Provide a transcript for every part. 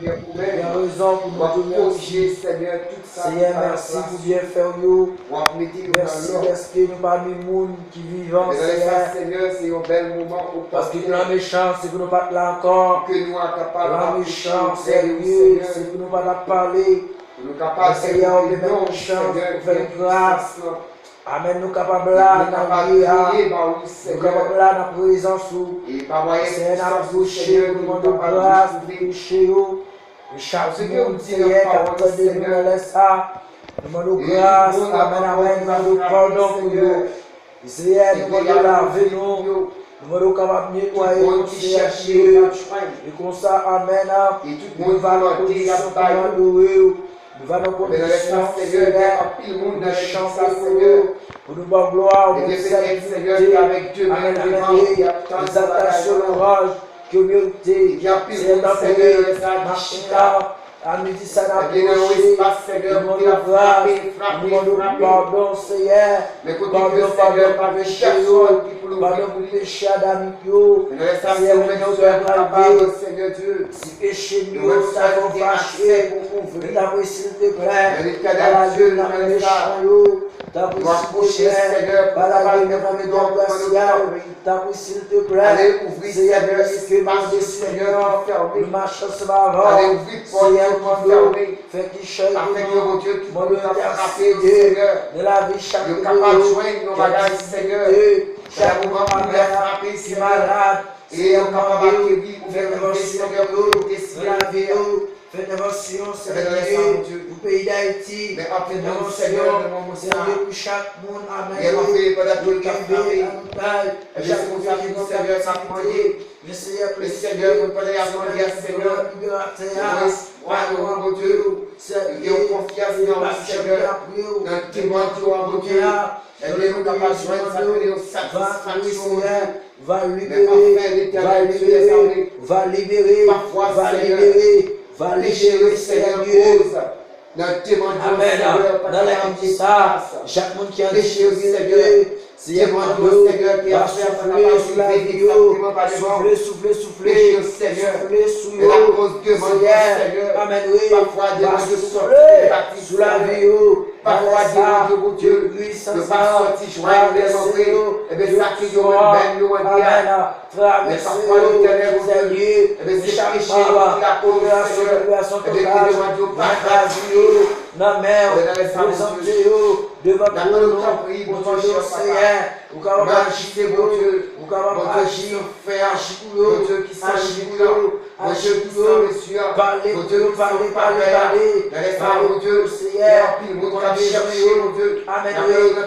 Il y a raison pour nous te remercier. Seigneur, merci pour bien faire nous. Merci parce que nous parmi les gens qui vivent, Seigneur. Parce que nous sommes méchants, c'est que nous ne pas là encore. Nous sommes méchants, sérieux, c'est que nous ne pas parler. Seigneur, on peut mettre une chance pour faire grâce. Amen, nous sommes capables là dans la vie, nous sommes capables là dans la présence. Seigneur, nous péché, nous demandons grâce pour pécher. Chaque monde, Seigneur, qui a entendu nous laisser ça. Nous demandons grâce, amen, amen, nous demandons pardon pour nous. Seigneur, nous demandons laver nous. Nous demandons capables de nettoyer nous, Seigneur. Et comme ça, amen, nous allons en condition pour nous adorer. Nous allons en condition, Seigneur, pour nous chanter pour nous voir gloire, pour nous servir avec Dieu, amen, amen. Les attaches sur l'orage, que mérité, c'est d'appeler Machita, à midi ça n'a pas approché, nous demandons grâce, nous demandons pardon, Seigneur, pardon pour péché, pardon pour péché Adamique, Seigneur, nous sommes si péché nous, ça va fâcher, nous t'avons s'il te plaît, à la gueule, dans le méchant, t'avons s'il te plaît, à la gueule, dans le glacial, t'avons s'il te plaît, Seigneur, que nous Seigneur, nous marchons sur la route, Seigneur, fait qu'il change de nous, intercéder de la vie chaque jour, chaque moment, qui est malade, Seigneur, faites dévotion de la vie, faites dévotion, Seigneur, au pays d'Haïti, faites dévotion, Seigneur, pour chaque monde, amen, le café, chaque monde qui nous fait activité, le Seigneur, nous parlons à Seigneur, mon Dieu, ayons confiance dans le Seigneur, dans le témoignage, mon Dieu, et nous capables de joindre sa satisfaction, va libérer, Seigneur, dans le témoignage, amen, dans la ça, chaque monde qui a déchiré, Seigneur, Seigneur, qui a fait sur la vie, souffler, Seigneur, amen, oui, parfois, souffler sous la vie, parfois, Dieu, lui, sans ça, joindre les mots, et bien, ça qui est amen, mais parfois, l'éternel, Seigneur, et bien, chaque péché, la progression, et bien, la mer, présentez-vous devant nous, mon Dieu, Seigneur, vous pouvez agir, mon Dieu, vous pouvez agir, faire agir pour nous, mon Dieu qui s'agit pour nous, mon Dieu qui s'en est parler, mon Dieu, parler, mon Dieu, Seigneur, mon chercher, mon Dieu, amen,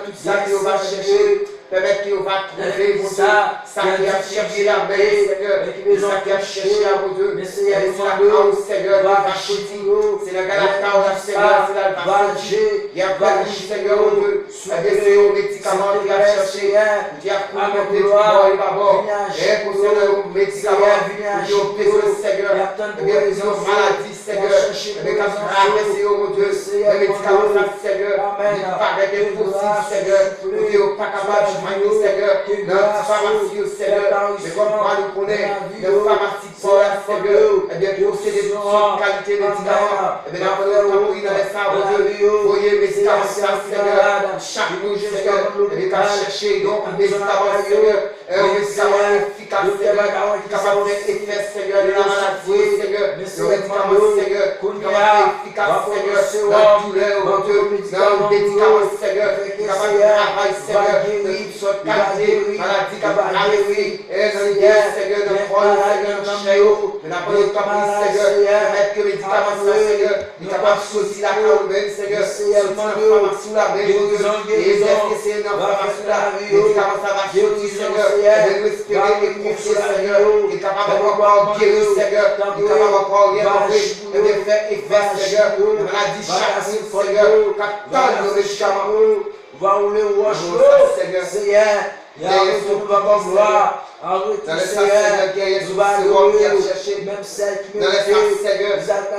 tout ça qui va chercher. Permettre qu'il va trouver, mon Dieu, ça qui a cherché la paix, Seigneur, ça qui a cherché à mon Dieu, c'est la cause, Seigneur, de Vachiti, c'est la cause, Seigneur, c'est la Vachiti, il y a pas de Seigneur, mon Dieu, c'est au médicament qu'il a cherché, il y a pour le médicament, il va voir, et pour le médicament, il y a besoin, Seigneur, il y a besoin de maladie, Seigneur, mais quand tu as c'est mon Dieu, le médicament, Seigneur, il paraît que possible, Seieur, pour qu'il n'y ait pas capable Seigneur, notre pharmacie, Seigneur, mais comme moi nous connaissons, notre pharmacie pour la Seigneur, et bien posséder toute sorte de qualité de médicaments, et bien après nous dans les sables, voyez médicaments, Seigneur, chaque jour, Seigneur, et bien qu'à chercher donc un médicament, Seigneur, un médicament efficace, Seigneur, capable de faire effet, Seigneur, de la maladie, Seigneur, le médicament, Seieur, capable efficace, Seieur, dans la douleur, mon Dieu, dans le médicament, Seieur, capable de travailler, Seigneur, soit calmé, maladie qui va arriver, et Seigneur, de croire, Seigneur, de chaos, de la bonne caprice, Seigneur, de mettre que médicaments, Seigneur, de capable de sauter la caroube, Seigneur, sous la main, et exercer dans la sous la médicaments, ça va sortir, Seigneur, et de nous espérer et confier, Seigneur, et capable encore guérir, Seigneur, et capable encore rénover, et de faire effet, Seigneur, de maladie chaque jour, Seigneur, qu'attend nos médicaments. Va où le roche, Seigneur, il y a un retour de gloire, en retour, Seigneur, nous allons même celle qui me fait, Seigneur, peut-être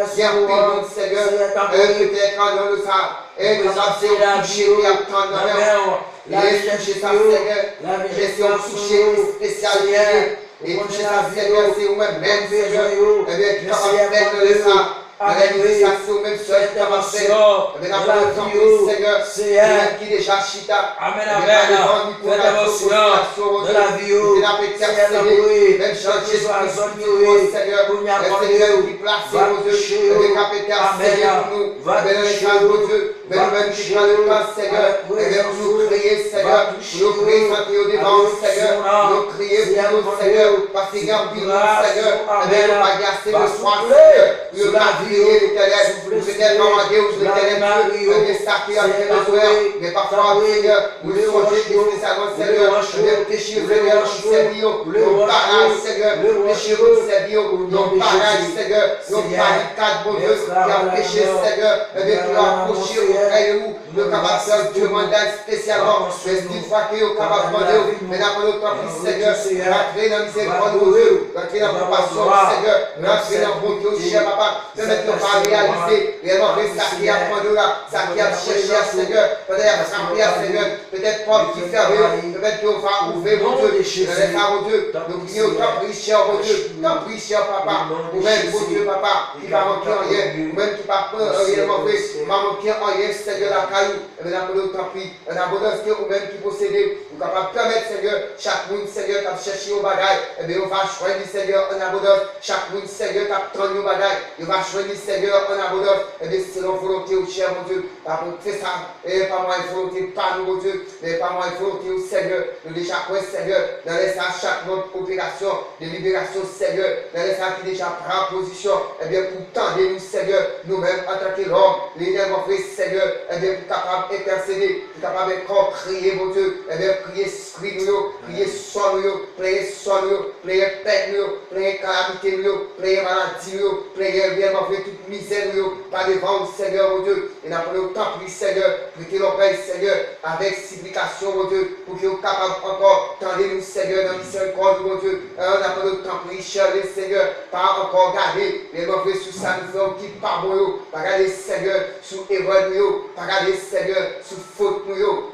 dans le sang, et nous avons touché et attendre dans la chercher ça, Seigneur, gestion touchée, spécialisée, et toucher ça, Seigneur, c'est vous-même, Seigneur, et bien, qui capable de faire ça. Alléluia, c'est vous-même seul qui capable de faire. Et bien, Seigneur, qui déjà chita. Amen, amen. Faites dévotion de la vie, Seigneur, même changer soit zone, Seigneur, pour nous accorder, va toucher, amen, va toucher, même qui prend le temps, Seigneur, et bien nous crier, Seigneur, nous présenter au devant, Seigneur, nous crier pour nous, Seigneur, parce qu'il y a un bilan, Seigneur, et bien nous va gasser le soir, Seieur, nous va crier l'éternel, nous peut-être demander aux éternels Dieu, et bien ça qui a fait besoin, mais parfois, Seigneur, nous songez spécialement, Seigneur, et bien péché, Seigneur, nous servir, nos parents, Seigneur, péché, nous servir, nos parents, Seigneur, nos barricades, mon Dieu, qui a péché, Seigneur, et bien qui a approché auprès de nous, le capable de faire Dieu mandat spécialement, mais une fois qu'il est capable de demander, mais dans notre temps, Seigneur, rentrer dans la miséricorde de Dieu, rentrer dans la compassion, Seigneur, rentrer dans la bonté, cher papa, permettre de ne pas réaliser, réellement, ça qui a pendu là, ça qui a cherché, Seigneur, peut-être frappé, Seigneur, peut-être pas qui ferme, peut-être qu'on va ouvrir, mon Dieu, mon Dieu, nous prions, tant prie, cher, mon Dieu, tant prie, cher papa, vous-même, mon Dieu, papa, qui va manquer en rien, vous-même qui va réellement vrai, va manquer en rien, Seigneur, la caillou, et bien, nous tant prie, en abondance que vous-même qui possédez, vous capable de permettre, Seigneur, chaque monde, Seigneur, qui a cherché au bagaille, et bien, on va choisir, Seigneur, en abondance, chaque monde, Seigneur, qui a tendu au bagaille, il va choisir, Seigneur, en abondance, et bien, c'est leur volonté, au cher, mon Dieu, par contre, c'est ça, et pas moi, une volonté, pas nous, mon Dieu, mais pas moi, une volonté, au Seigneur, nous déjà, Seigneur, dans les chaque notre opération de libération, Seigneur, dans les qui déjà prend position, et bien, pour tendre nous, Seigneur, nous-mêmes, en tant que l'homme, les nerfs, Seigneur, et bien, pour capable d'intercéder, pour capable encore crier, mon Dieu, et bien, prier esprit nous, prier son nous, prier paix nous, prier calamité nous, prier maladie nous, prier réellement toute misère nous, par devant, Seigneur, mon Dieu, et n'a pas le temps, Seigneur, prêtez l'oreille, Seigneur, avec supplication, mon Dieu, pour que vous capable encore tendre nous, Seigneur, dans le miséricorde, mon Dieu, on n'a pas le temps, cher le Seigneur, pas encore garder les mauvais sous ça, nous faisons qui pas bon, pas garder, Seigneur, sous erreur, pas garder, Seigneur, sous faute,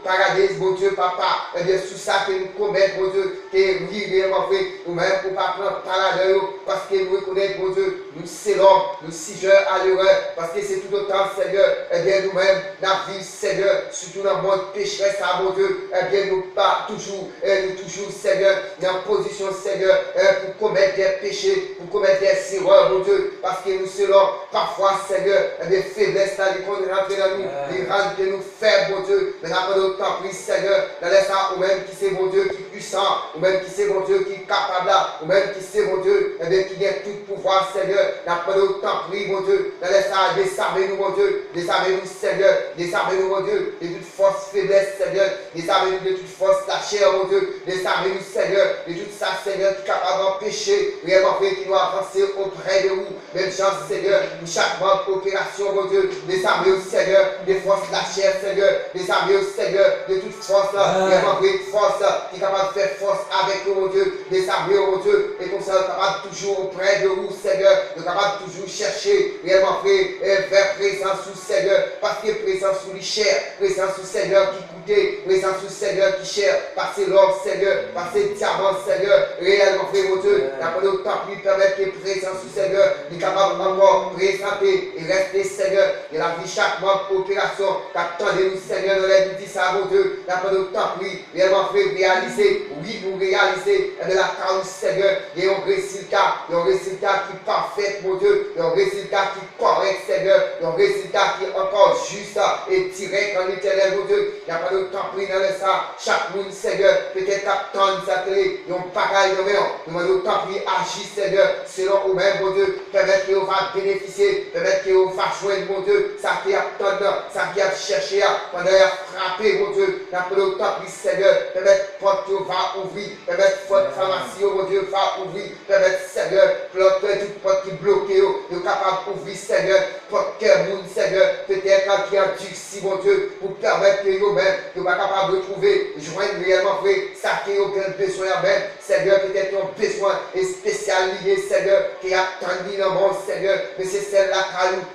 pas garder, mon Dieu, papa, et bien, sous ça que nous commettons, mon Dieu, que oui, réellement vrai, ou même pour pas prendre parade, parce que nous reconnaissons, mon Dieu, nous c'est l'homme, nous sigeurs à l'erreur, parce que c'est tout autant, Seigneur, et bien, nous-mêmes, dans la vie, Seigneur, surtout dans le monde pécheresse, mon Dieu, et bien, nous pas toujours, Seigneur, dans position, Seigneur, pour commettre des péchés, pour commettre des erreurs, mon Dieu, parce que nous serons parfois, Seigneur, des faiblesses, les qu'on rentre dans nous, les rendre de nous faibles, mon Dieu, mais après notre temps, prie, Seigneur, dans les ça, ou même qui c'est, mon Dieu, qui est puissant, ou même qui c'est, mon Dieu, qui est capable, ou même qui c'est, mon Dieu, qui a tout pouvoir, Seigneur, après notre temps, prie, mon Dieu, dans les ça, désarmez-nous, mon Dieu, désarmez-nous, Seigneur, désarmez-nous, mon Dieu, de toute force faiblesse, Seigneur, désarmez-nous de toute force la chair, mon Dieu, désarmez-nous, Seigneur, de tout ça, Seigneur, qui est capable d'empêcher, réellement fait, qui doit avancer auprès de vous, même chance, Seigneur, pour chaque bonne opération, mon Dieu, désarmez-nous, Seigneur, des forces la chair, Seigneur, désarmez-nous, Seigneur, de toute force, réellement fait, force, qui est capable de faire force avec nous, mon Dieu, désarmez-nous, mon Dieu, et comme ça, capable toujours auprès de vous, Seigneur, de capable toujours chercher, réellement fait, vers présence sous Seigneur, parce que présence sous les chairs, présence sous Seigneur qui coûtait, présence sous Seigneur qui cher, parce que l'or, Seigneur, parce que diamant, Seigneur, réellement fait, mon Dieu, n'a pas de temps plus permettre que présence sous Seigneur, il est capable encore présenter et rester, Seigneur, et la vie chaque mois opération, qu'attendez-nous, Seigneur, dans les midi, ça, mon Dieu, n'a pas de temps plus, réellement fait réaliser, oui, pour réaliser, et de la cause, Seigneur, il y a un résultat qui est parfait, mon Dieu, il y a un résultat qui est correct, Seigneur, il y a un résultat qui est encore juste et direct en éternel, mon Dieu, il n'y a pas de temps pris dans le ça, chaque monde, Seigneur, peut-être attendre sa télé, ils ont pareil de mer, nous avons le temps pris agir, Seigneur, selon vous-même, mon Dieu, permettre que vous va bénéficier, permettre que vous va joindre, mon Dieu, ça qui attend, ça qui a cherché, pendant qu'il a frappé, mon Dieu, il n'y a pas de temps pris, Seigneur, permettre porte que va ouvrir, permettre votre pharmacie, mon Dieu, va ouvrir, permettre, Seigneur, toute porte qui est bloquée, vous êtes capable d'ouvrir, Seigneur, porte que monde, Seigneur, peut-être quand il y a un si, mon Dieu, pour permettre que vous-même, vous êtes capable de trouver, joindre réellement vrai, ça qui est aucun besoin, même, Seigneur, peut-être un besoin spécial lié, Seigneur, qui a attendu dans mon Seigneur. Seigneur, mais c'est celle-là,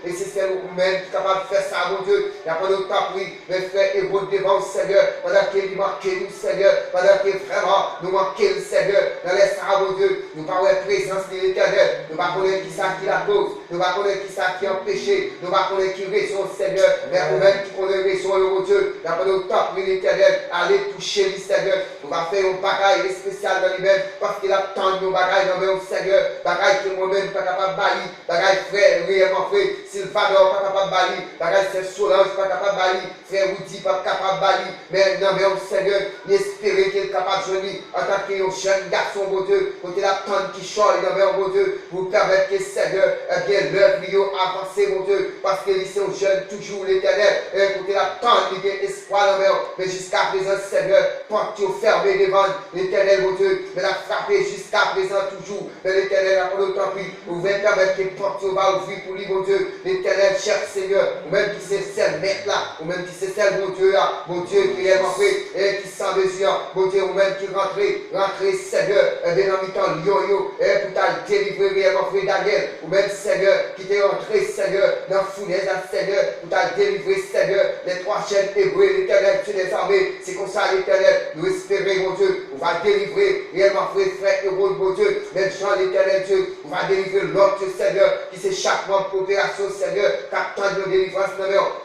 et c'est celle même qui est capable de faire ça, mon Dieu. Il n'y a pas d'autre temps, oui, mes frères et vos devant, Seigneur, pendant qu'il manquait nous, Seigneur, pendant que vraiment nous manquait le Seigneur, dans les sarabes, mon Dieu, nous parlons de présence de l'Éternel, nous ne parlons qui ça qui la cause, nous ne parlons qui ça qui empêché, nous ne parlons qui raison, Seigneur, mais nous-mêmes qui connaissons raison, mon Dieu, il n'y a pas d'autre temps, pour l'Éternel, aller toucher le Seigneur, nous allons faire un bagage spécial dans lui-même, parce qu'il a tant de bagages dans le Seigneur, bagages que moi-même pas capable de balayer, bagages frère, réellement frère, Sylvador pas capable de balayer, bagages c'est Solange pas capable de balayer, frère Woody pas capable de balayer, mais non, mais au Seigneur, j'espère qu'il est capable de jouer en tant que jeune garçon, mon Dieu, côté la tante qui chante, mon Dieu, pour permettre que Seigneur, eh bien, l'œuvre lui avance, mon Dieu, parce que c'est un jeune, toujours l'Éternel, côté la tante, il y a espoir, mais jusqu'à présent, Seigneur, porte fermé devant l'Éternel, mon Dieu, mais la frappé jusqu'à présent, toujours, mais l'Éternel a pas d'autant pris, vous venez permettre que porte va ouvrir pour lui, mon Dieu, l'Éternel, cher Seigneur, ou même qui c'est celle mettre là, ou même qui c'est celle, mon Dieu, là, mon Dieu, qui est rentré, et qui s'en mesure, mon Dieu, ou même qui rentré, Seigneur, et bien en mi-temps, yo, et pour t'a délivrer réellement, frère Daniel, ou même Seigneur, qui t'est rentré, Seigneur, dans fournaise, Seigneur, pour t'a délivrer, Seigneur, les trois chaînes hébreux, l'Éternel, tu les armées, c'est comme ça, l'Éternel, nous espérons, mon Dieu, on va délivrer réellement, frère et mon Dieu, même Jean, l'Éternel, Dieu, on va délivrer l'autre, Seigneur, qui c'est chaque membre opération, Seigneur, captain de délivrance,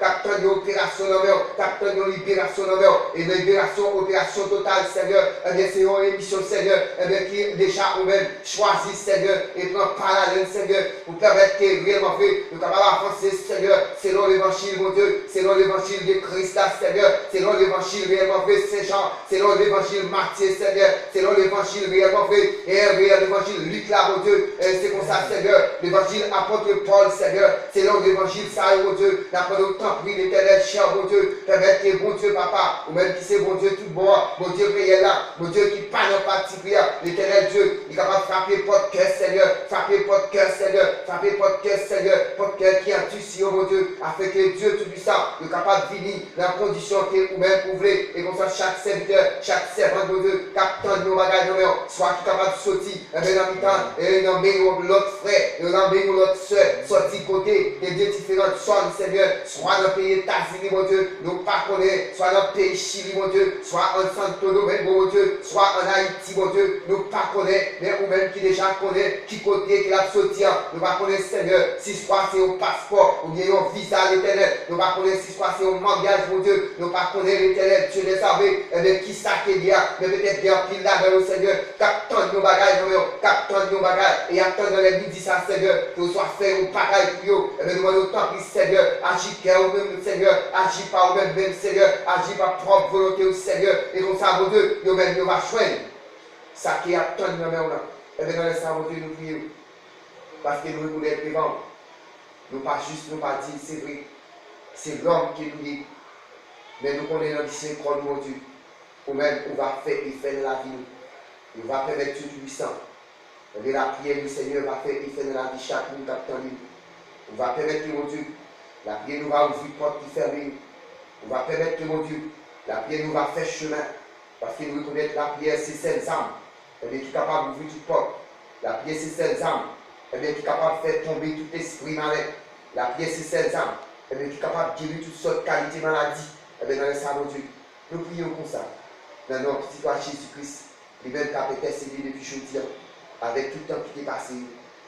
captain de opération, captain de libération, et de libération, opération totale, Seigneur, et bien c'est une émission, Seigneur, et bien qui déjà ou même choisi, Seigneur, et prend parallèle, Seigneur, pour permettre que réellement fait, nous capables d'avancer, Seigneur, selon l'évangile, mon Dieu, selon l'évangile de Christ, Seigneur, selon l'évangile réellement fait, Saint-Jean, selon l'évangile Matthieu, Seigneur, selon l'évangile réellement fait, et l'évangile Luc, là, mon Dieu, c'est comme ça, Seigneur, l'évangile apôtre Paul, Seigneur, selon l'évangile ça, mon Dieu, n'a pas d'autant pris l'Éternel, cher, mon Dieu, permettre que, bon Dieu, papa, ou même qui c'est, bon Dieu, tout bon, mon Dieu, réel là, mon Dieu, qui parle en particulier, l'Éternel Dieu, il est capable de frapper porte cœur, Seigneur, frapper porte cœur, Seigneur, frapper porte cœur, Seigneur, porte cœur qui a tué, mon Dieu, afin que Dieu tout-puissant, est capable de venir dans la condition que, ou même ouvrez, et comme ça, chaque serviteur, chaque servant de Dieu, captant de nos bagages, soit capable de sortir, et bien dans le temps, et dans l'autre frère, et dans l'autre soeur, sortir côté, et des différentes zones, Seigneur, soit dans le pays États-Unis, mon Dieu, nous pas connaître, soit dans le pays Chili, mon Dieu, soit en Santo Domingo, mon Dieu, soit en Haïti, mon Dieu, nous pas connaître, mais ou même qui déjà connaît, qui côté qui a sorti, nous pas connaître, Seigneur, si soit c'est au passeport, ou bien un visa à l'Éternel, nous pas connaître, si soit c'est au mariage, mon Dieu, nous pas connaître l'Éternel, Dieu les armées, et bien qui ça qui est bien, mais peut-être bien pile là dans le Seigneur, captant nos bagages, captant nos bagages, et attend dans les midi ça, Seigneur, que soit fait au pareil pour eux, et bien nous demandons tant pis, Seigneur, agis cœur ou même, Seigneur, agis pas ou même, Seigneur, agis par propre volonté au Seigneur, et comme ça, mon Dieu, nous-mêmes, nous va choisir. Ça qui attend dans nos mains, et bien dans les savons, nous prions, parce que nous voulons être vivants. Nous pas juste, nous pas dire, c'est vrai, c'est l'homme qui nous dit, mais nous connaissons notre synchro, mon Dieu, ou même, on va faire effet dans la vie, nous va permettre tout puissant. Et la prière du Seigneur va faire effet dans la vie chaque jour, captant lui. On va permettre que, mon Dieu, la prière nous va ouvrir porte qui ferme. On va permettre que, mon Dieu, la prière nous va faire chemin. Parce que nous reconnaissons la prière, c'est celle âme. Et bien, qui est capable d'ouvrir toute porte. La prière, c'est celle âme. Et bien, qui est capable de faire tomber tout esprit malin. La prière, c'est celle âme. Et bien, qui est capable de guérir toutes sortes de qualités maladies. Et bien, dans le sang, mon Dieu, nous prions comme ça. Dans notre citoyen Jésus-Christ, les mêmes qui ont été cédés depuis aujourd'hui, avec tout le temps qui est passé,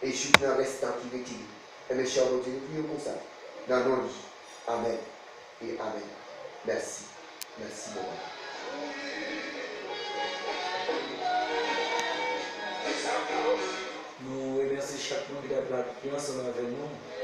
et juste dans le restant qui est tiré. Et mes chers, mon Dieu, nous prions comme ça. Dans nos vies. Amen. Et Amen. Merci. Merci beaucoup. Nous remercions chaque monde qui a prié ensemble avec nous.